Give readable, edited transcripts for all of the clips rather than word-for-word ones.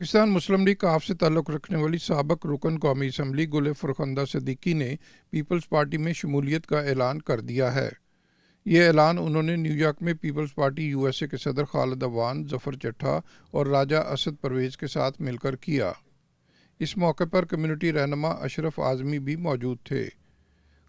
पाकिस्तान मुस्लिम league काफ से ताल्लुक़ रखने वाली साबिक़ रुकन कौमी असम्बली गुल फरखंदा सिद्दीकी ने पीपल्स पार्टी में शमूलियत का ऐलान कर दिया है। ये ऐलान उन्होंने न्यूयॉर्क में पीपल्स पार्टी यूएसए के सदर खालिद अवान, जफर चट्ठा और राजा असद परवेज़ के साथ मिलकर किया। इस मौके पर कम्युनिटी रहनुमा अशरफ आज़मी भी मौजूद थे।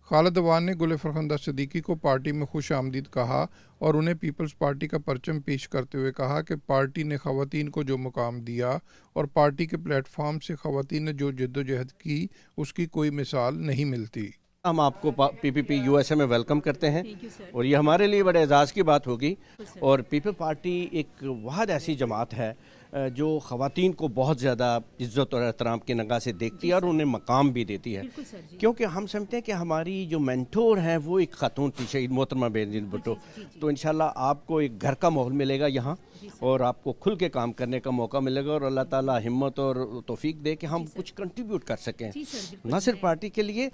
खालिद अवान ने गुल फरखंदा सिद्दीकी को पार्टी में खुश आमदीद कहा और उन्हें पीपल्स पार्टी का परचम पेश करते हुए कहा कि पार्टी ने ख़वातीन को जो मुकाम दिया और पार्टी के प्लेटफॉर्म से ख़वातीन ने जो जद्दोजहद की उसकी कोई मिसाल नहीं मिलती। हम आपको पीपीपी यूएसए में वेलकम करते हैं और ये हमारे लिए बड़े एजाज़ की बात होगी। और पीपल पार्टी एक वाहद ऐसी जमात है जो ख़वातीन को बहुत ज़्यादा इज़्ज़त और एहतराम की निगाह से देखती है और उन्हें मकाम भी देती है, क्योंकि हम समझते हैं कि हमारी जो मेंटोर हैं वो एक खातून थी, शहीद मोहतरमा बेनज़ीर भुट्टो। तो इंशाल्लाह आपको एक घर का माहौल मिलेगा यहाँ और आपको खुल के काम करने का मौका मिलेगा और अल्लाह ताला हिम्मत और तौफीक दे कि हम कुछ कंट्रीब्यूट कर सकें, न सिर्फ पार्टी के लिए,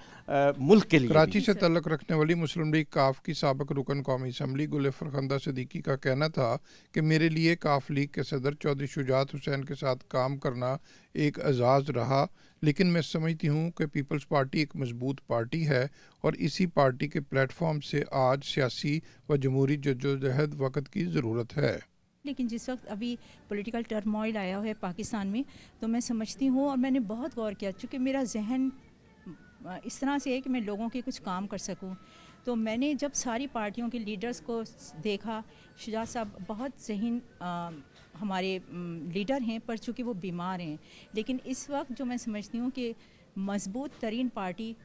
मुल्क के लिए। कराची से ताल्लुक़ रखने वाली मुस्लिम लीग काफ की साबिक़ रुकन कौमी असम्बली गुल फरखंदा सिद्दीकी का कहना था कि मेरे लिए काफ लीग के सदर चौधरी शुजात हुसैन के साथ काम करना एक एजाज़ रहा, लेकिन मैं समझती हूँ कि पीपल्स पार्टी एक मजबूत पार्टी है और इसी पार्टी के प्लेटफॉर्म से आज सियासी व जमहूरी जद्दोजहद वक़्त की ज़रूरत है। लेकिन जिस वक्त अभी पॉलिटिकल टर्मोइल आया है पाकिस्तान में, तो मैं समझती हूँ और मैंने बहुत गौर किया, चूँकि मेरा जहन इस तरह से है कि मैं लोगों के कुछ काम कर सकूं। तो मैंने जब सारी पार्टियों के लीडर्स को देखा, शुजात साहब बहुत ज़हीन हमारे लीडर हैं, पर चूँकि वो बीमार हैं, लेकिन इस वक्त जो मैं समझती हूँ कि मजबूत तरीन पार्टी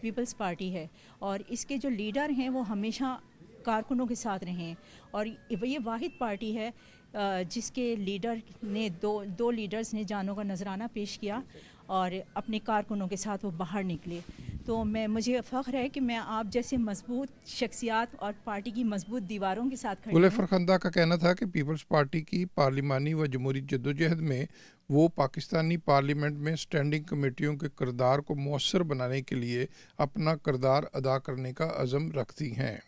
पीपल्स पार्टी है और इसके जो लीडर हैं वो हमेशा कारकुनों के साथ रहें और ये वाहिद पार्टी है जिसके लीडर ने दो लीडर्स ने जानों का नजराना पेश किया और अपने कारकुनों के साथ वो बाहर निकले। तो मुझे फ़ख्र है कि मैं आप जैसे मजबूत शख्सियात और पार्टी की मजबूत दीवारों के साथ खड़ी हूँ। गुल फरखंदा का कहना था कि पीपल्स पार्टी की पार्लिमानी व जमहूरी जद्दोजहद में वो पाकिस्तानी पार्लियामेंट में स्टैंडिंग कमेटियों के किरदार को मौसर बनाने के लिए अपना किरदार अदा करने का अज़म रखती हैं।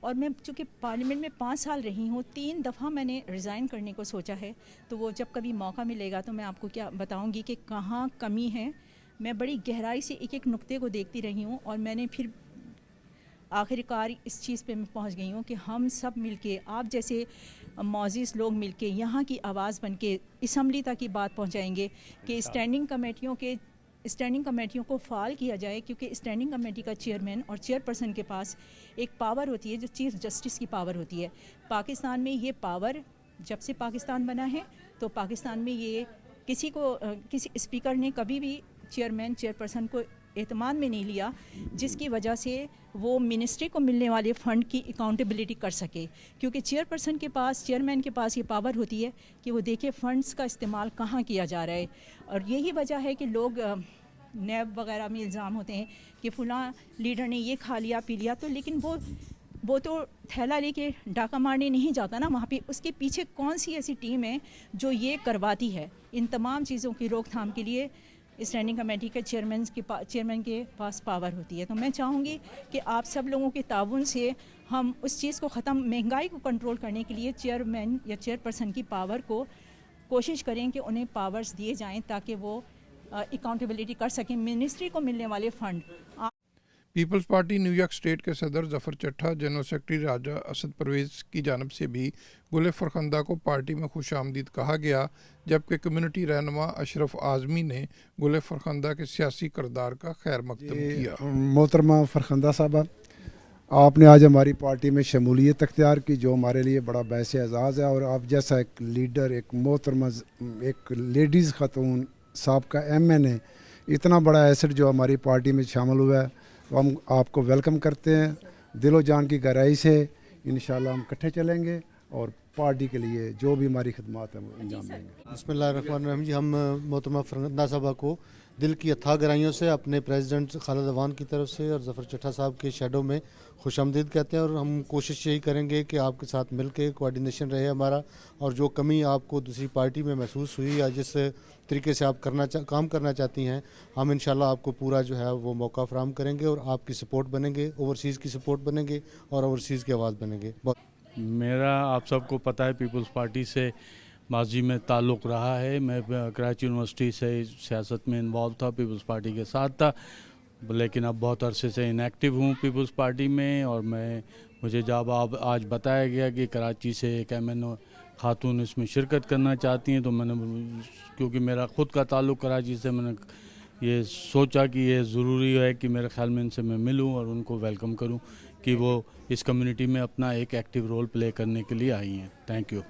और मैं चूँकि पार्लियामेंट में 5 साल रही हूँ, 3 दफ़ा मैंने रिज़ाइन करने को सोचा है, तो वो जब कभी मौका मिलेगा तो मैं आपको क्या बताऊँगी कि कहाँ कमी है। मैं बड़ी गहराई से एक एक नुक्ते को देखती रही हूँ और मैंने फिर आखिरकार इस चीज़ पे मैं पहुँच गई हूँ कि हम सब मिलके, आप जैसे मौज़ीज़ लोग मिलके यहाँ की आवाज़ बन के असम्बली तक की बात पहुँचाएँगे कि स्टैंडिंग कमेटियों को फ़ाल किया जाए, क्योंकि स्टैंडिंग कमेटी का चेयरमैन और चेयरपर्सन के पास एक पावर होती है जो चीफ़ जस्टिस की पावर होती है। पाकिस्तान में ये पावर जब से पाकिस्तान बना है तो पाकिस्तान में ये किसी स्पीकर ने कभी भी चेयरमैन चेयरपर्सन को एतमाद में नहीं लिया, जिसकी वजह से वो मिनिस्ट्री को मिलने वाले फ़ंड की अकाउंटेबिलिटी कर सके, क्योंकि चेयरमैन के पास ये पावर होती है कि वो देखे फ़ंड्स का इस्तेमाल कहाँ किया जा रहा है। और यही वजह है कि लोग नैब वगैरह में इल्ज़ाम होते हैं कि फ़लाँ लीडर ने ये खा लिया पी लिया, तो लेकिन वो तो थैला लेके डाका मारने नहीं जाता ना वहाँ पे, उसके पीछे कौन सी ऐसी टीम है जो ये करवाती है। इन तमाम चीज़ों की रोकथाम के लिए स्टैंडिंग कमेटी के चेयरमैन के पास पावर होती है। तो मैं चाहूँगी कि आप सब लोगों के ताउन से हम उस चीज़ को ख़त्म, महंगाई को कंट्रोल करने के लिए चेयरमैन या चेयरपर्सन की पावर को कोशिश करें कि उन्हें पावर्स दिए जाएँ ताकि वो अकाउंटेबिलिटी कर सकें मिनिस्ट्री को मिलने वाले fund. Peoples Party New York state के सदर जफर चट्ठा, जनरल सेक्रेटरी राजा असद परवेज़ की जानब से भी गुल फरखंदा को पार्टी में खुश आमदीद कहा गया, जबकि कम्युनिटी रहनुमा अशरफ आज़मी ने गुल फरखंदा के सियासी किरदार का खैर मकदम किया। मोहतरमा फरखंदा साहबा, आपने आज हमारी पार्टी में शमूलियत अख्तियार की, जो हमारे लिए बड़ा बायस एज़ाज़ है। और आप जैसा एक लीडर, एक मोहतरमा, एक लेडीज़ खातून साबका MNA, इतना बड़ा एसेट जो हमारी पार्टी में शामिल हुआ है, तो हम आपको वेलकम करते हैं दिलो जान की गहराई से। इंशाल्लाह हम इकट्ठे चलेंगे और पार्टी के लिए जो भी हमारी खिदमत है वो अंजाम देंगे। बिस्मिल्लाहिर्रहमानिर्रहीम जी, हम मोहतरमा फरखंदा साहबा को दिल की अथाह गहराइयों से अपने प्रेसिडेंट खालिद अवान की तरफ से और जफर चट्ठा साहब के शैडो में खुशामदीद कहते हैं। और हम कोशिश यही करेंगे कि आपके साथ मिल के कोऑर्डिनेशन रहे हमारा, और जो कमी आपको दूसरी पार्टी में महसूस हुई या जिस तरीके से आप काम करना चाहती हैं, हम इंशाल्लाह आपको पूरा जो है वो मौका फराहम करेंगे और आपकी सपोर्ट बनेंगे, ओवरसीज़ की सपोर्ट बनेंगे और ओवरसीज़ की आवाज़ बनेंगे। मेरा आप सबको पता है, पीपल्स पार्टी से माजी में ताल्लुक़ रहा है। मैं कराची यूनिवर्सिटी से सियासत में इन्वॉल्व था, पीपल्स पार्टी के साथ था, लेकिन अब बहुत अरसे से इनएक्टिव हूँ पीपल्स पार्टी में। और मुझे जब आज बताया गया कि कराची से एक MNO खातून इसमें शिरकत करना चाहती हैं, तो मैंने, क्योंकि मेरा ख़ुद का ताल्लुक़ कराची से, मैंने ये सोचा कि ये ज़रूरी है कि मेरे ख़्याल में इनसे मैं मिलूं और उनको वेलकम करूं कि वो इस कम्युनिटी में अपना एक एक्टिव रोल प्ले करने के लिए आई हैं। Thank you.